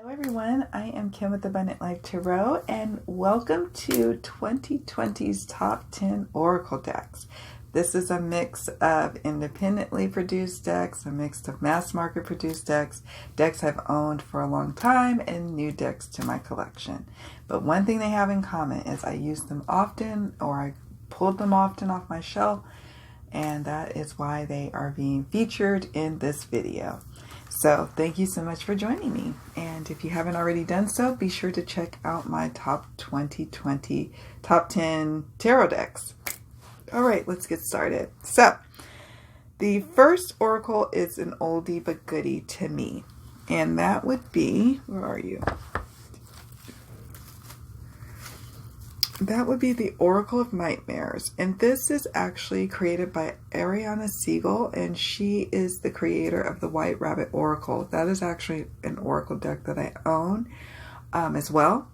Hello everyone, I am Kim with Abundant Life Tarot, and welcome to 2020's Top 10 Oracle decks. This is a mix of independently produced decks, a mix of mass market produced decks, decks I've owned for a long time, and new decks to my collection. But one thing they have in common is I use them often, or I pulled them often off my shelf, and that is why they are being featured in this video. So thank you so much for joining me. And if you haven't already done so, be sure to check out my top 2020 top 10 tarot decks. All right, let's get started. So the first oracle is an oldie but goodie to me. And that would be, where are you? That would be the Oracle of Nightmares. And this is actually created by Ariana Siegel, and she is the creator of the White Rabbit Oracle. That is actually an oracle deck that I own as well.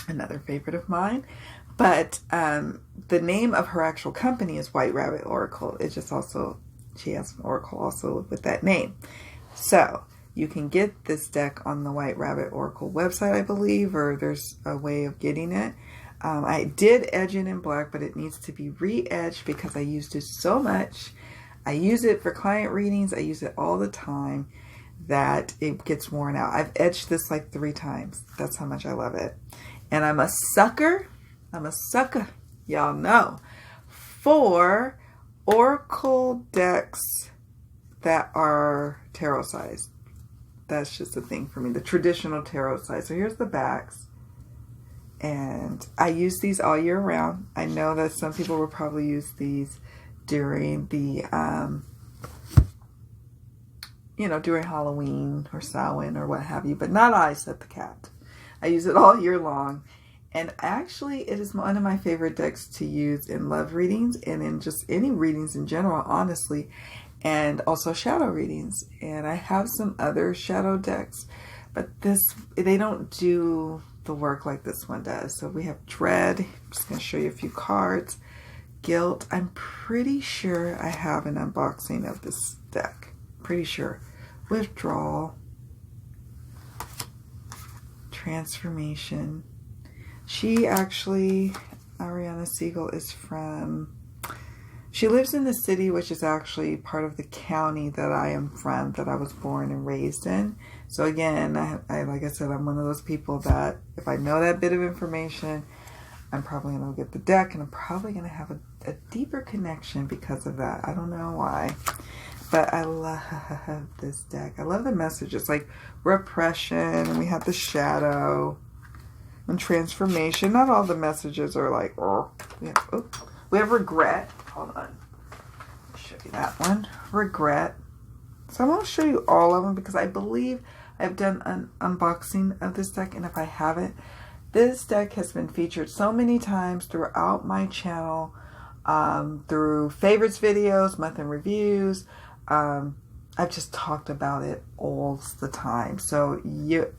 Another favorite of mine. But the name of her actual company is White Rabbit Oracle. It's just also, she has an oracle also with that name. So you can get this deck on the White Rabbit Oracle website, I believe, or there's a way of getting it. I did edge it in black, but it needs to be re-edged because I used it so much. I use it for client readings. I use it all the time that it gets worn out. I've edged this like 3 times. That's how much I love it. And I'm a sucker, y'all know, for oracle decks that are tarot size. That's just a thing for me, the traditional tarot size. So here's the backs. And I use these all year round. I know that some people will probably use these during the, during Halloween or Samhain or what have you, but not I, said the cat. I use it all year long. And actually, it is one of my favorite decks to use in love readings and in just any readings in general, honestly, and also shadow readings. And I have some other shadow decks, but they don't do the work like this one does. So we have Dread. I'm just going to show you a few cards. Guilt. I'm pretty sure I have an unboxing of this deck. Pretty sure. Withdrawal. Transformation. She actually, Ariana Siegel, is from, she lives in the city, which is actually part of the county that I am from, that I was born and raised in. So again, I like I said, I'm one of those people that if I know that bit of information, I'm probably going to get the deck, and I'm probably going to have a deeper connection because of that. I don't know why, but I love this deck. I love the messages like repression, and we have the shadow and transformation. Not all the messages are like, oh, we have regret. Hold on. I'll show you that one. Regret. So I'm going to show you all of them because I believe I've done an unboxing of this deck, and if I haven't, this deck has been featured so many times throughout my channel, through favorites videos, month in reviews. I've just talked about it all the time. So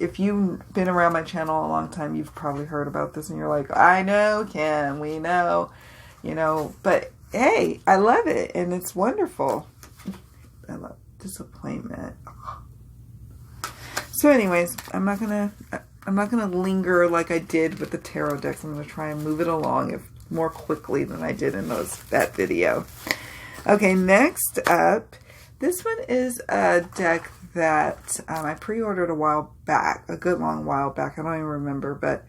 if you've been around my channel a long time, you've probably heard about this and you're like, I know, Kim, we know, but hey, I love it and it's wonderful. I love disappointment. So anyways, I'm not gonna linger like I did with the tarot decks. I'm gonna try and move it along more quickly than I did in that video. Okay, next up, this one is a deck that I pre-ordered a while back, a good long while back. I don't even remember, but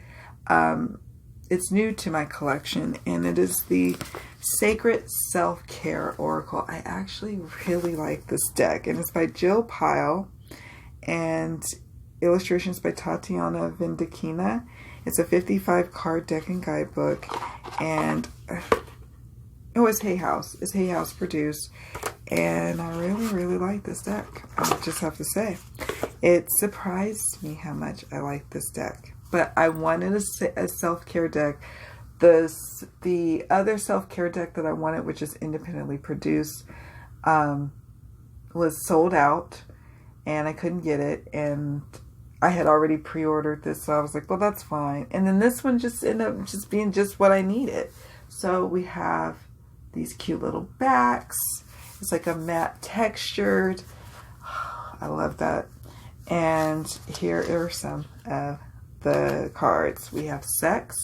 it's new to my collection, and it is the Sacred SelfCare Oracle. I actually really like this deck, and it's by Jill Pyle, and illustrations by Tatiana Vindicina. It's a 55 card deck and guidebook, and it's Hay House. It's Hay House produced, and I really like this deck. I just have to say, it surprised me how much I like this deck. But I wanted a self-care deck. The other self-care deck that I wanted, which is independently produced, was sold out, and I couldn't get it, and I had already pre-ordered this, so I was like, well, that's fine. And then this one just ended up just being just what I needed. So we have these cute little backs. It's like a matte textured. I love that. And here are some of the cards. We have sex.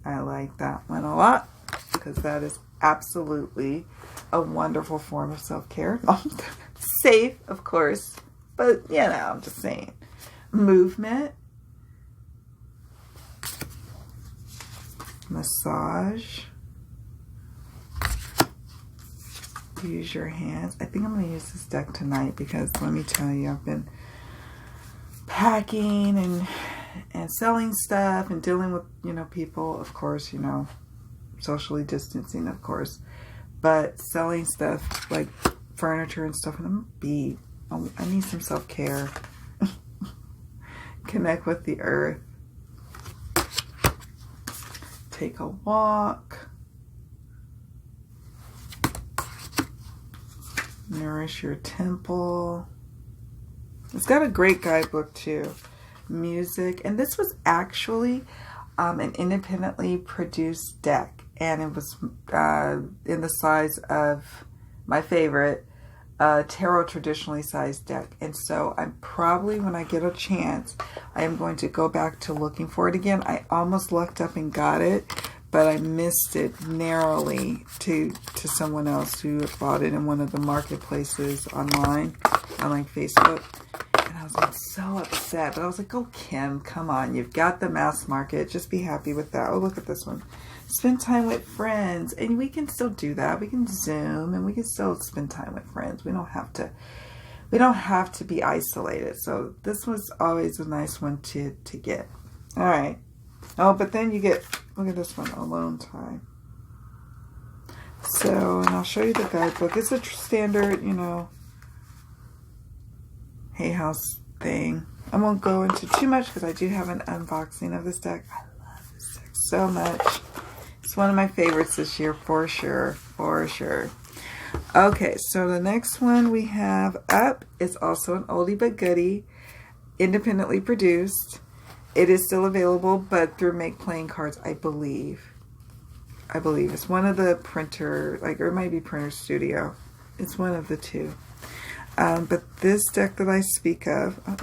I like that one a lot because that is absolutely a wonderful form of self-care. Safe, of course, but you know, I'm just saying. Movement. Massage. Use your hands. I think I'm going to use this deck tonight because let me tell you, I've been packing and selling stuff and dealing with, you know, people, of course, you know, socially distancing, of course, but selling stuff like furniture and stuff, and I need some self-care. Connect with the earth. Take a walk. Nourish your temple. It's got a great guidebook too. Music. And this was actually an independently produced deck. And it was in the size of my favorite, tarot traditionally sized deck. And so I'm probably, when I get a chance, I am going to go back to looking for it again. I almost lucked up and got it, but I missed it narrowly to someone else who had bought it in one of the marketplaces online, on like Facebook. And I was like so upset, but I was like, oh, Kim, come on. You've got the mass market. Just be happy with that. Oh, look at this one. Spend time with friends. And we can still do that. We can Zoom and we can still spend time with friends. We don't have to be isolated. So this was always a nice one to get. All right. Oh, but then you get, look at this one, alone time. So, and I'll show you the guidebook. It's a standard, you know, Hay House thing. I won't go into too much because I do have an unboxing of this deck. I love this deck so much. It's one of my favorites this year, for sure, for sure. Okay, so the next one we have up is also an oldie but goodie, independently produced. It is still available, but through Make Playing Cards, I believe. It's one of the printer, like, or it might be Printer Studio. It's one of the two. But this deck that I speak of, I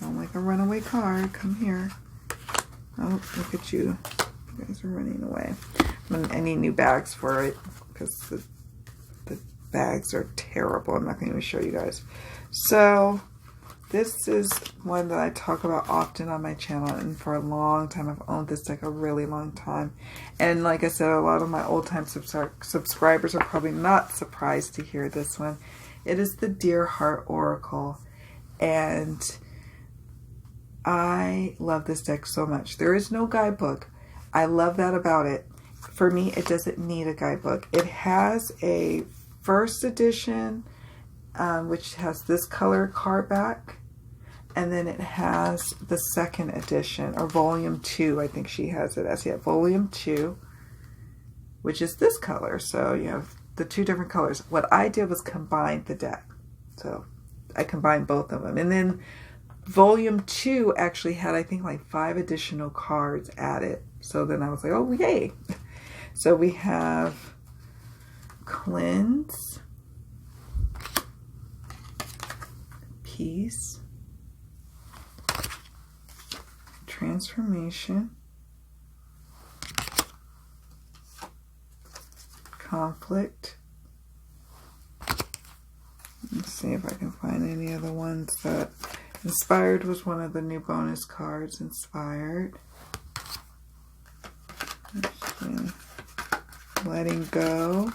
don't like a runaway card. Come here. Oh, look at you. You guys are running away. I need new bags for it because the bags are terrible. I'm not going to even show you guys. So this is one that I talk about often on my channel, and for a long time. I've owned this deck a really long time. And like I said, a lot of my old-time subscribers are probably not surprised to hear this one. It is the Dear Heart Oracle. And I love this deck so much. There is no guidebook. I love that about it. For me, it doesn't need a guidebook. It has a first edition, which has this color card back. And then it has the second edition, or volume 2, I think she has it as. Yeah, volume 2, which is this color. So you have the two different colors. What I did was combine the deck. So I combined both of them. And then volume 2 actually had, I think, like 5 additional cards added. So then I was like, oh, yay. So we have Cleanse, Peace, Transformation, Conflict. Let's see if I can find any other ones that... Inspired was one of the new bonus cards. Inspired. Let's see. Letting Go.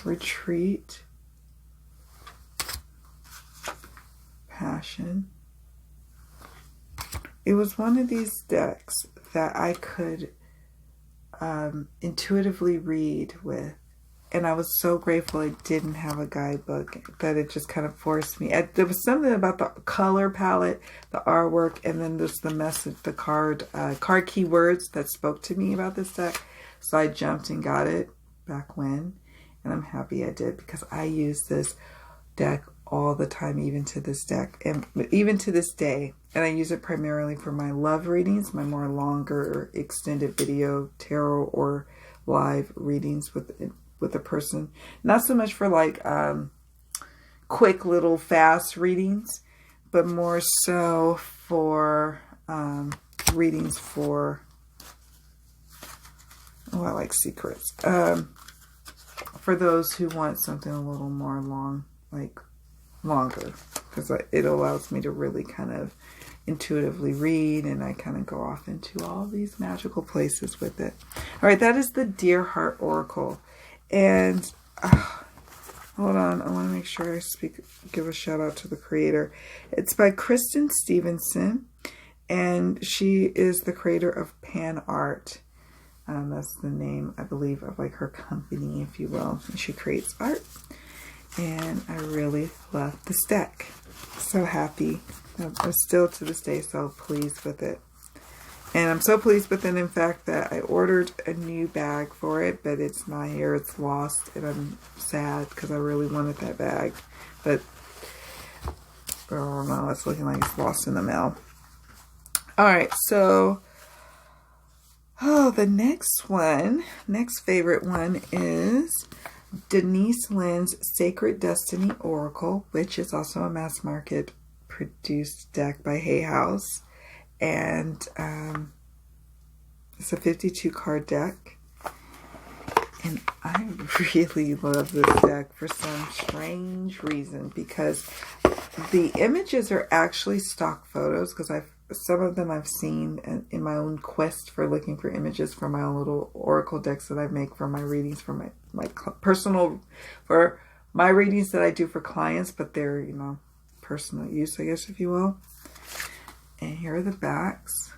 Retreat. Passion. It was one of these decks that I could intuitively read with. And I was so grateful I didn't have a guidebook, that it just kind of forced me. There was something about the color palette, the artwork, and then there's the message, the card keywords that spoke to me about this deck. So I jumped and got it back when. And I'm happy I did, because I use this deck all the time, even to this deck, and even to this day. And I use it primarily for my love readings, my more longer extended video tarot or live readings with a person. Not so much for like quick little fast readings, but more so for readings for, I like secrets. For those who want something a little more longer, because it allows me to really kind of intuitively read, and I kind of go off into all these magical places with it. All right, that is the Dear Heart Oracle. And hold on, I want to make sure I give a shout out to the creator. It's by Kristen Stevenson, and she is the creator of Pan Art. That's the name, I believe, of like her company, if you will. And she creates art, and I really love this deck. So happy. I'm still to this day so pleased with it. And I'm so pleased with it, in fact, that I ordered a new bag for it, but it's not here. It's lost, and I'm sad because I really wanted that bag. But, oh no, it's looking like it's lost in the mail. Alright, so, the next favorite one is Denise Lynn's Sacred Destiny Oracle, which is also a mass market produced deck by Hay House. And it's a 52 card deck, and I really love this deck for some strange reason, because the images are actually stock photos, because some of them I've seen in my own quest for looking for images for my own little oracle decks that I make for my readings, for my personal, for my readings that I do for clients, but they're, you know, personal use, I guess, if you will. And here are the backs.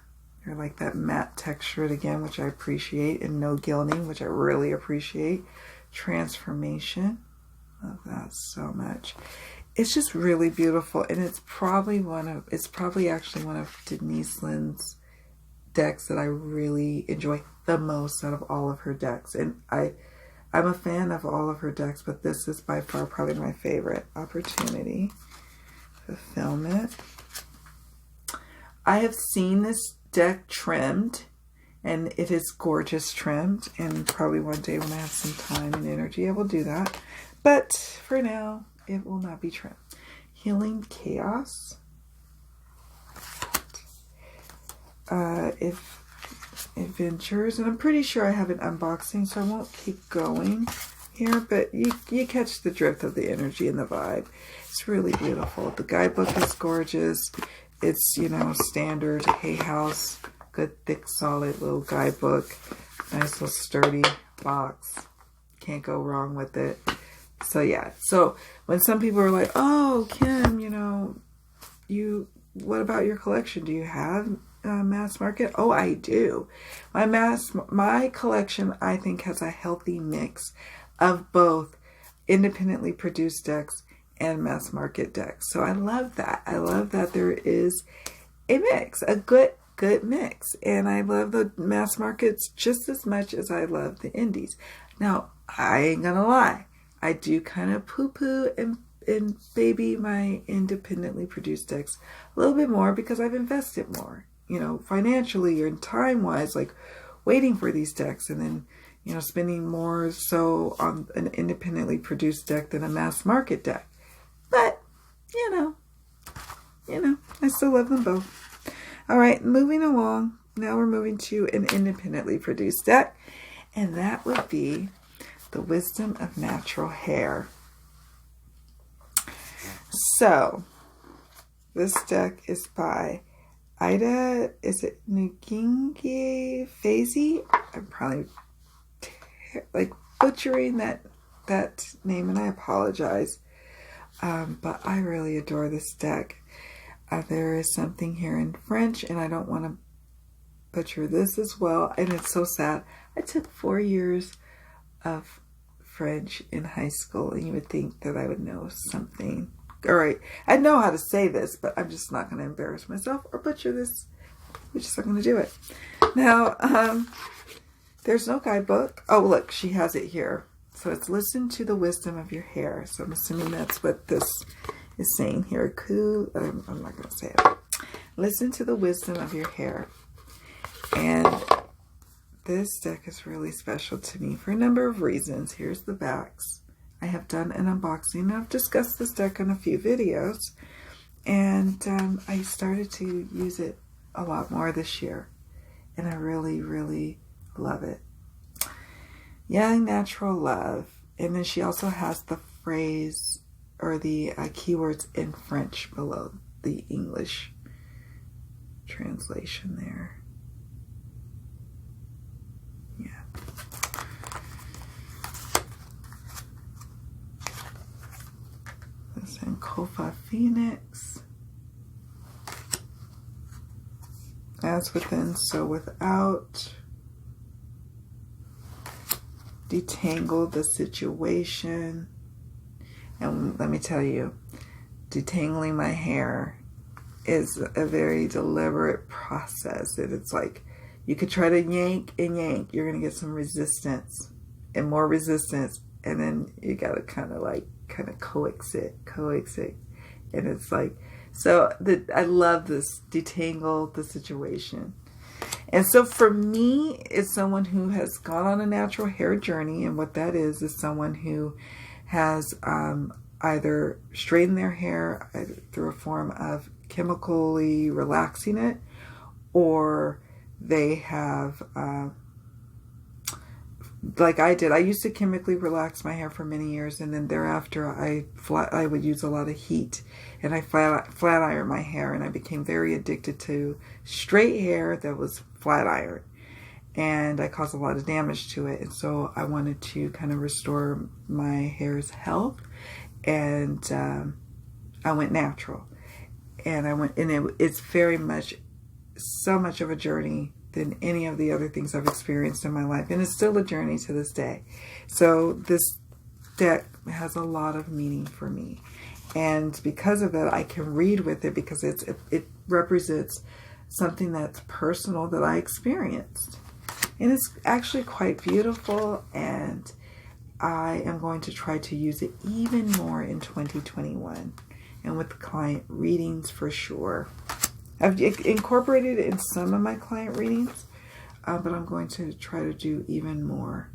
They're like that matte textured again, which I appreciate, and no gilding, which I really appreciate. Transformation. Love that so much. It's just really beautiful, and it's probably actually one of Denise Lynn's decks that I really enjoy the most out of all of her decks. And I'm a fan of all of her decks, but this is by far probably my favorite. Opportunity. Fulfillment. I have seen this deck trimmed, and it is gorgeous trimmed, and probably one day when I have some time and energy I will do that, but for now it will not be trimmed. Healing Chaos. Adventures, and I'm pretty sure I have an unboxing, so I won't keep going here, but you catch the drift of the energy and the vibe. It's really beautiful. The guidebook is gorgeous. It's, you know, standard Hay House, good, thick, solid little guidebook. Nice little sturdy box. Can't go wrong with it. So, yeah. So, when some people are like, oh, Kim, you know, what about your collection? Do you have mass market? Oh, I do. My collection, I think, has a healthy mix of both independently produced decks and mass market decks. So I love that. I love that there is a mix, a good mix. And I love the mass markets just as much as I love the indies. Now, I ain't gonna lie. I do kind of poo-poo and baby my independently produced decks a little bit more, because I've invested more, you know, financially or time-wise, like waiting for these decks, and then, you know, spending more so on an independently produced deck than a mass market deck. But, you know, I still love them both. All right, moving along. Now we're moving to an independently produced deck, and that would be the Wisdom of Natural Hair. So, this deck is by Ida, is it Ngugi Fazy? I'm probably like butchering that name, and I apologize. But I really adore this deck. There is something here in French, and I don't want to butcher this as well. And it's so sad. I took 4 years of French in high school, and you would think that I would know something. All right, I know how to say this, but I'm just not going to embarrass myself or butcher this. We're just not going to do it. Now, there's no guidebook. Oh, look, she has it here. So it's listen to the wisdom of your hair. So I'm assuming that's what this is saying here. Cool. I'm not going to say it. Listen to the wisdom of your hair. And this deck is really special to me for a number of reasons. Here's the backs. I have done an unboxing. I've discussed this deck in a few videos, and I started to use it a lot more this year, and I really, really love it. Young Natural Love. And then she also has the phrase or the keywords in French below the English translation there. Yeah. This in Kofa Phoenix. As within, so without. Detangle the situation. And let me tell you, detangling my hair is a very deliberate process. And it's like, you could try to yank and yank. You're going to get some resistance and more resistance. And then you got to kind of coax it. And it's like, so I love this, detangle the situation. And so for me, it's someone who has gone on a natural hair journey. And what that is someone who has either straightened their hair through a form of chemically relaxing it, or they have, like I did. I used to chemically relax my hair for many years, and then thereafter I would use a lot of heat, and I flat iron my hair, and I became very addicted to straight hair that was flat iron, and I caused a lot of damage to it. And so I wanted to kind of restore my hair's health, and I went natural, and it's very much, so much of a journey than any of the other things I've experienced in my life. And it's still a journey to this day. So this deck has a lot of meaning for me. And because of that, I can read with it because it represents something that's personal that I experienced. And it's actually quite beautiful. And I am going to try to use it even more in 2021. And with client readings for sure. I've incorporated it in some of my client readings, but I'm going to try to do even more.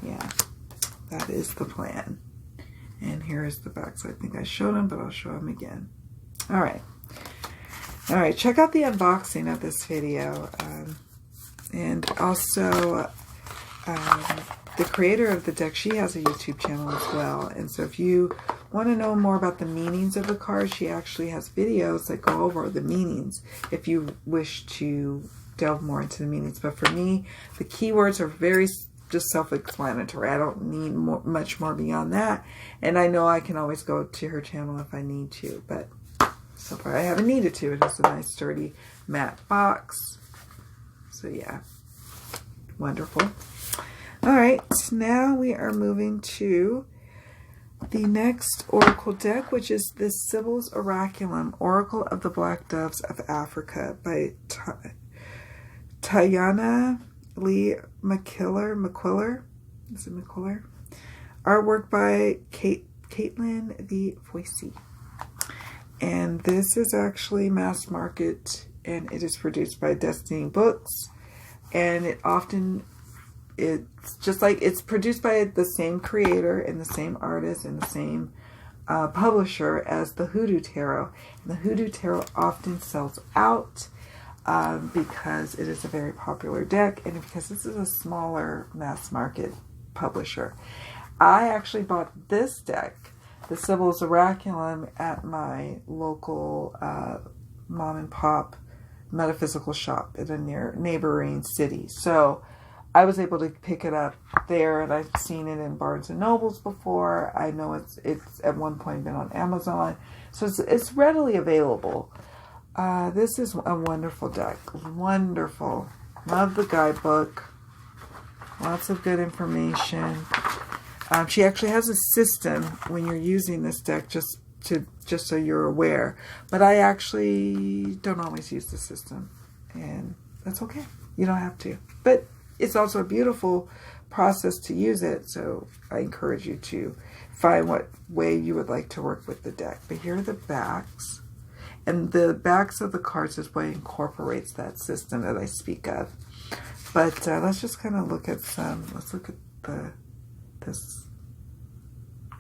Yeah, that is the plan. And here is the back. So I think I showed them, but I'll show them again. All right. All right, check out the unboxing of this video. And also, the creator of the deck, she has a YouTube channel as well. And so if you want to know more about the meanings of the cards, she actually has videos that go over the meanings if you wish to delve more into the meanings. But for me, the keywords are very just self-explanatory. I don't need much more beyond that. And I know I can always go to her channel if I need to, but so far I haven't needed to. It has a nice sturdy matte box. So yeah, wonderful. All right, now we are moving to the next oracle deck, which is the Sybils Auraculum, Oracle of the Black Doves of Africa by Tayana Lee McQuiller. Is it McQuiller? Artwork by Caitlin V. Voicey. And this is actually mass market, and it is produced by Destiny Books. And it's just like, it's produced by the same creator and the same artist and the same publisher as the Hoodoo Tarot. And the Hoodoo Tarot often sells out because it is a very popular deck, and because this is a smaller mass market publisher. I actually bought this deck, the Sybils Auraculum, at my local mom and pop metaphysical shop in a neighboring city. So I was able to pick it up there, and I've seen it in Barnes and Nobles before. I know it's at one point been on Amazon, so it's readily available. This is a wonderful deck. Wonderful. Love the guidebook. Lots of good information. She actually has a system when you're using this deck, just so you're aware. But I actually don't always use the system, and that's okay. You don't have to. But it's also a beautiful process to use it, so I encourage you to find what way you would like to work with the deck. But here are the backs. And the backs of the cards is what incorporates that system that I speak of. But let's just kind of look at some. Let's look at this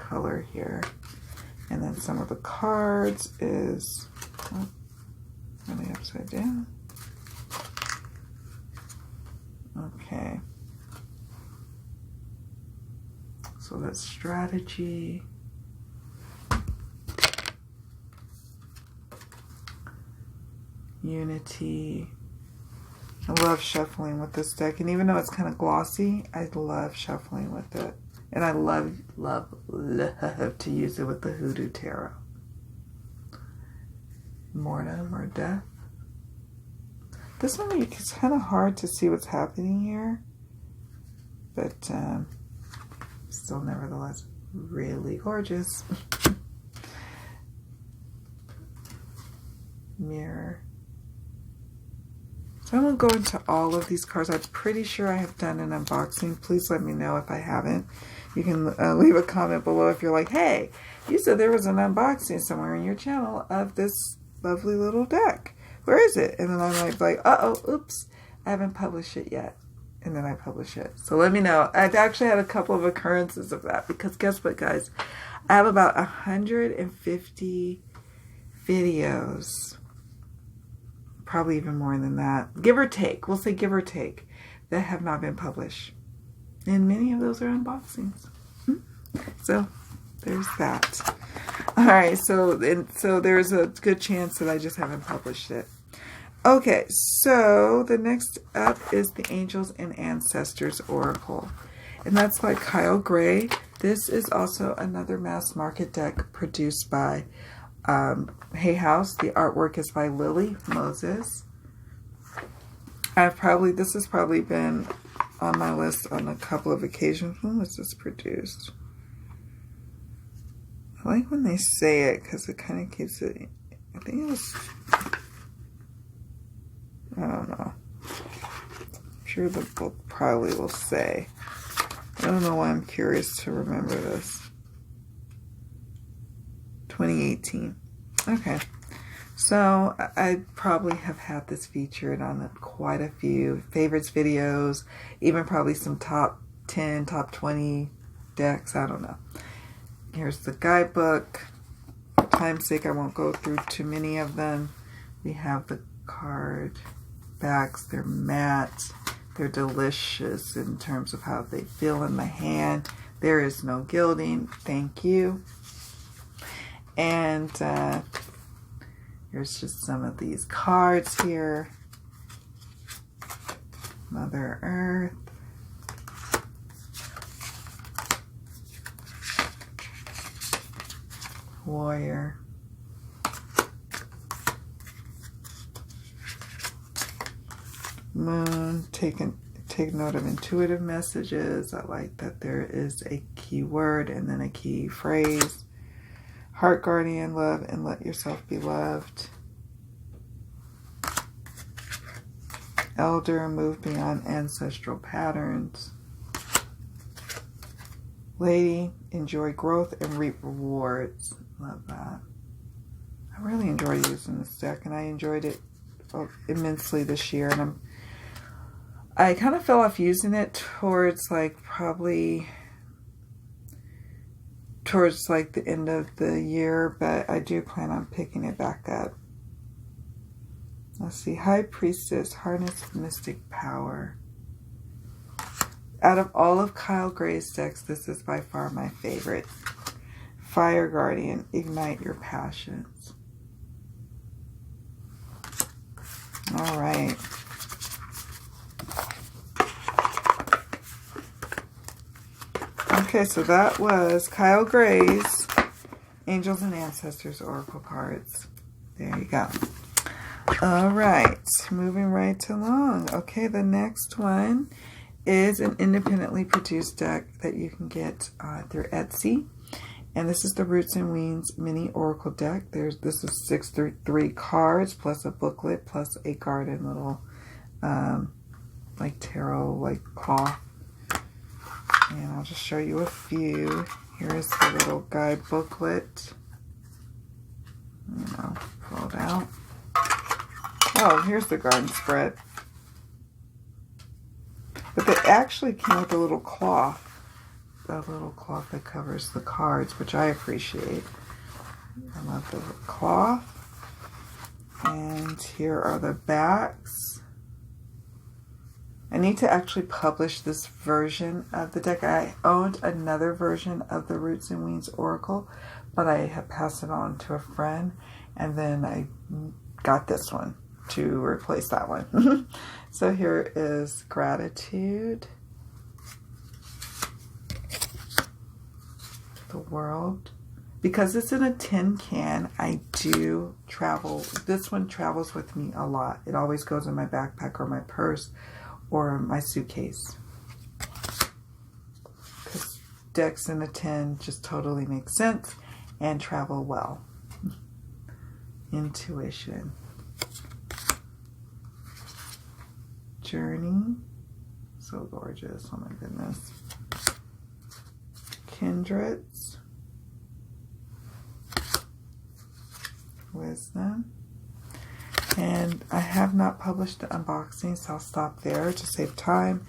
color here. And then some of the cards is, oh, really upside down. Okay. So that's strategy. Unity. I love shuffling with this deck. And even though it's kind of glossy, I love shuffling with it. And I love to use it with the Hoodoo Tarot. Mortem or Death. This one, it's kind of hard to see what's happening here. But still, nevertheless, really gorgeous. Mirror. So I won't go into all of these cards. I'm pretty sure I have done an unboxing. Please let me know if I haven't. You can leave a comment below if you're like, hey, you said there was an unboxing somewhere in your channel of this lovely little deck. Where is it? And then I might be like, uh-oh, oops, I haven't published it yet. And then I publish it. So let me know. I've actually had a couple of occurrences of that because guess what, guys? I have about 150 videos, probably even more than that, give or take. We'll say give or take, that have not been published. And many of those are unboxings. So there's that. All right, so there's a good chance that I just haven't published it. Okay, so the next up is the Angels and Ancestors Oracle. And that's by Kyle Gray. This is also another mass market deck produced by Hay House. The artwork is by Lily Moses. This has probably been on my list on a couple of occasions. When was this produced? I like when they say it because it kind of keeps it. I think it was. I don't know. I'm sure the book probably will say. I don't know why I'm curious to remember this. 2018. Okay. So I probably have had this featured on quite a few favorites videos, even probably some top 10, top 20 decks. I don't know. Here's the guidebook. For time's sake, I won't go through too many of them. We have the card backs. They're matte. They're delicious in terms of how they feel in the hand. There is no gilding. Thank you. And here's just some of these cards here. Mother Earth. Warrior. Moon. Take note of intuitive messages. I like that there is a key word and then a key phrase. Heart Guardian, love and let yourself be loved. Elder, move beyond ancestral patterns. Lady, enjoy growth and reap rewards. Love that. I really enjoy using this deck, and I enjoyed it immensely this year. And I kind of fell off using it towards like the end of the year, but I do plan on picking it back up. Let's see. High Priestess, harness mystic power. Out of all of Kyle Gray's decks, this is by far my favorite. Fire Guardian, ignite your passions. All right. Okay, so that was Kyle Gray's Angels and Ancestors Oracle cards. There you go. All right, moving right along. Okay, the next one is an independently produced deck that you can get through Etsy. And this is the Roots and Wings Mini Oracle deck. This is 63 cards plus a booklet plus a garden little like tarot like cloth. And I'll just show you a few. Here's the little guide booklet. Pull it out. Oh, here's the garden spread. But they actually came with a little cloth a little cloth that covers the cards, which I appreciate. I love the cloth. And here are the backs. I need to actually publish this version of the deck. I owned another version of the Roots and Wings Oracle, but I have passed it on to a friend, and then I got this one to replace that one. So here is Gratitude, the World. Because it's in a tin can, I do travel. This one travels with me a lot. It always goes in my backpack or my purse or my suitcase. Because decks in a tin just totally make sense and travel well. Intuition. Journey. So gorgeous. Oh my goodness. Kindreds. Wisdom. And I have not published the unboxing, so I'll stop there to save time,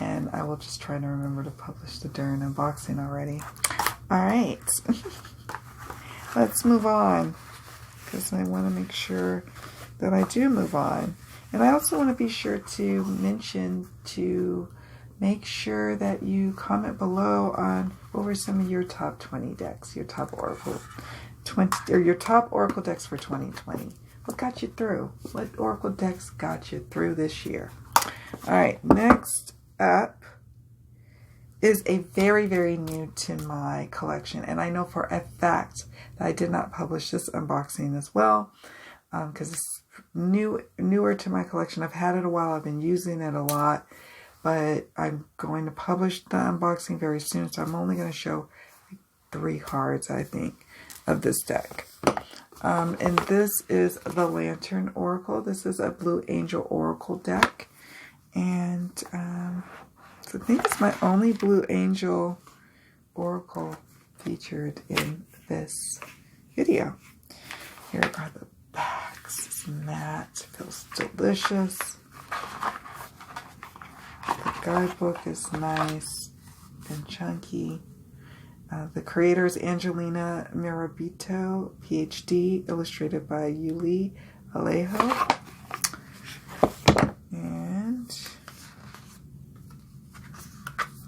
and I will just try to remember to publish the darn unboxing already. Alright. Let's move on, because I want to make sure that I do move on. And I also want to be sure to mention to make sure that you comment below on what were some of your top 20 decks, your top Oracle your top Oracle decks for 2020. What got you through? What Oracle decks got you through this year? All right, next up is a very, very new to my collection. And I know for a fact that I did not publish this unboxing as well, because it's newer to my collection. I've had it a while. I've been using it a lot, but I'm going to publish the unboxing very soon. So I'm only going to show 3 cards, I think, of this deck. And this is the Lantern Oracle. This is a Blue Angel Oracle deck. And so I think it's my only Blue Angel Oracle featured in this video. Here are the backs. It's matte. Feels delicious. The guidebook is nice and chunky. The creator is Angelina Mirabito, PhD, illustrated by Yuli Alejo. And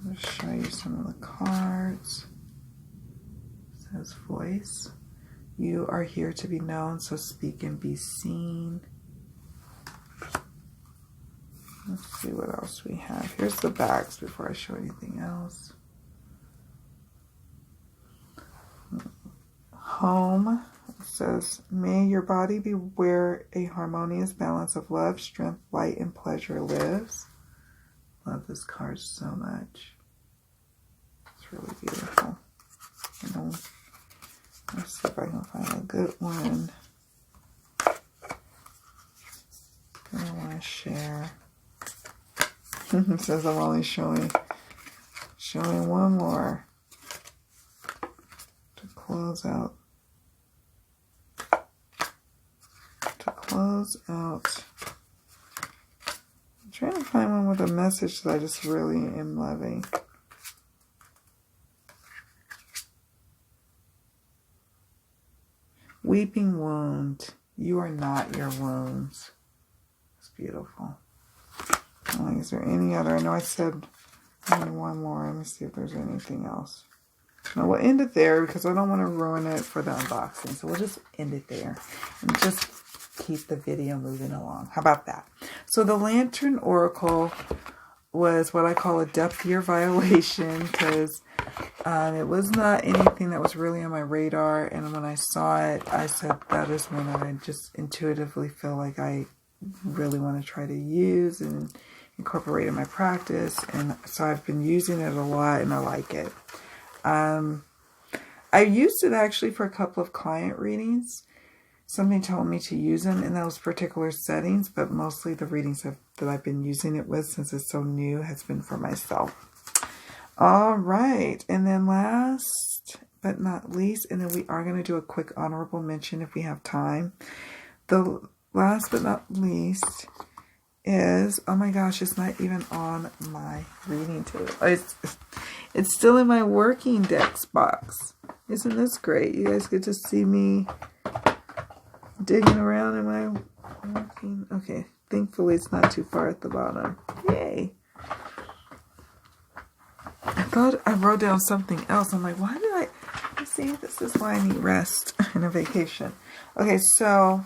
I'll show you some of the cards. It says voice. You are here to be known, so speak and be seen. Let's see what else we have. Here's the backs before I show anything else. Home. It says, may your body be where a harmonious balance of love, strength, light, and pleasure lives. Love this card so much. It's really beautiful. Let's see if I can find a good one that I want to share. It says I'm only showing one more to close out. I'm trying to find one with a message that I just really am loving. Weeping wound. You are not your wounds. It's beautiful. Is there any other? I know I said only one more. Let me see if there's anything else. No, we'll end it there because I don't want to ruin it for the unboxing. So we'll just end it there and just keep the video moving along. How about that? So the Lantern Oracle was what I call a depth year violation because it was not anything that was really on my radar. And when I saw it, I said that is one that I just intuitively feel like I really want to try to use and incorporate in my practice. And so I've been using it a lot and I like it. I used it actually for a couple of client readings. Somebody told me to use them in those particular settings, but mostly the readings that I've been using it with, since it's so new, has been for myself. All right. And then last but not least, and then we are going to do a quick honorable mention if we have time. The last but not least is, oh my gosh, it's not even on my reading table. It's still in my working decks box. Isn't this great? You guys get to see me digging around in my working. Okay, thankfully it's not too far at the bottom. Yay. I thought I wrote down something else. I'm like, why did I? You see, this is why I need rest and a vacation. Okay, so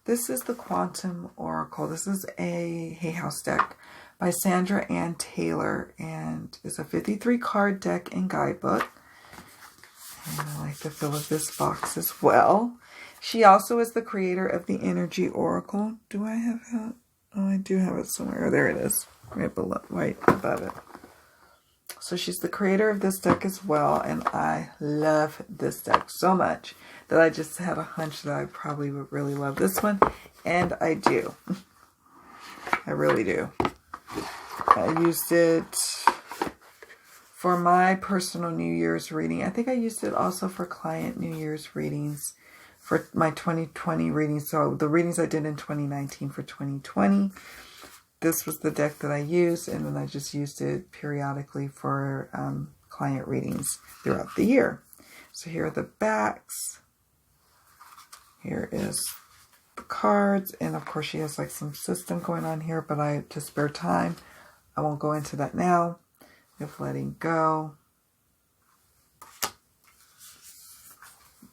this is the Quantum Oracle. This is a Hay House deck by Sandra Ann Taylor, and it's a 53 card deck and guidebook. And I like the feel of this box as well. She also is the creator of the Energy Oracle. Do I have that? Oh, I do have it somewhere. Oh, there it is, right below, right above it. So she's the creator of this deck as well, and I love this deck so much that I just had a hunch that I probably would really love this one, and I do. I really do. I used it for my personal New Year's reading. I think I used it also for client New Year's readings for my 2020 readings. So the readings I did in 2019 for 2020. This was the deck that I used, and then I just used it periodically for client readings throughout the year. So here are the backs. Here is the cards, and of course she has like some system going on here, but to spare time, I won't go into that now. Of letting go.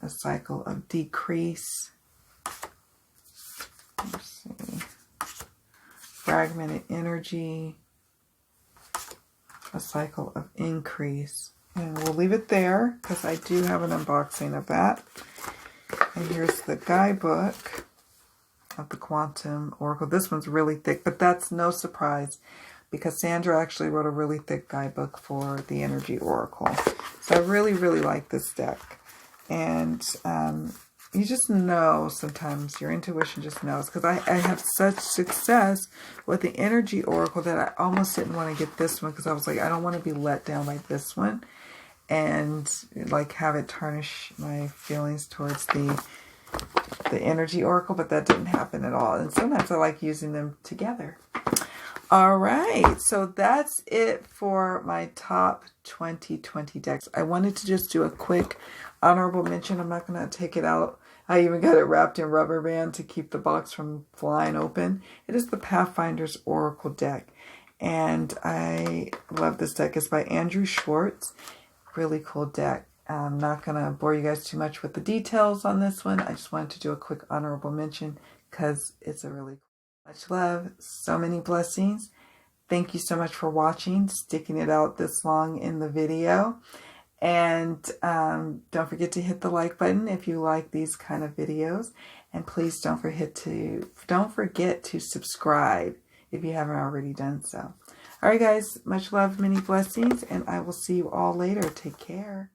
A cycle of decrease. Let's see. Fragmented energy, a cycle of increase, and we'll leave it there because I do have an unboxing of that. And here's the guidebook of the Quantum Oracle. This one's really thick, but that's no surprise because Sandra actually wrote a really thick guidebook for the Energy Oracle. So I really, really like this deck. And you just know sometimes, your intuition just knows, because I have such success with the Energy Oracle that I almost didn't want to get this one because I was like, I don't want to be let down by this one and like have it tarnish my feelings towards the Energy Oracle, but that didn't happen at all. And sometimes I like using them together. All right, so that's it for my top 2020 decks. I wanted to just do a quick honorable mention. I'm not going to take it out. I even got it wrapped in rubber band to keep the box from flying open. It is the Pathfinder's Oracle deck, and I love this deck. It's by Andrew Schwartz. Really cool deck. I'm not going to bore you guys too much with the details on this one. I just wanted to do a quick honorable mention because it's a really cool. Much love, so many blessings. Thank you so much for watching, sticking it out this long in the video. And don't forget to hit the like button if you like these kind of videos. And please don't forget to subscribe if you haven't already done so. All right, guys, much love, many blessings, and I will see you all later. Take care.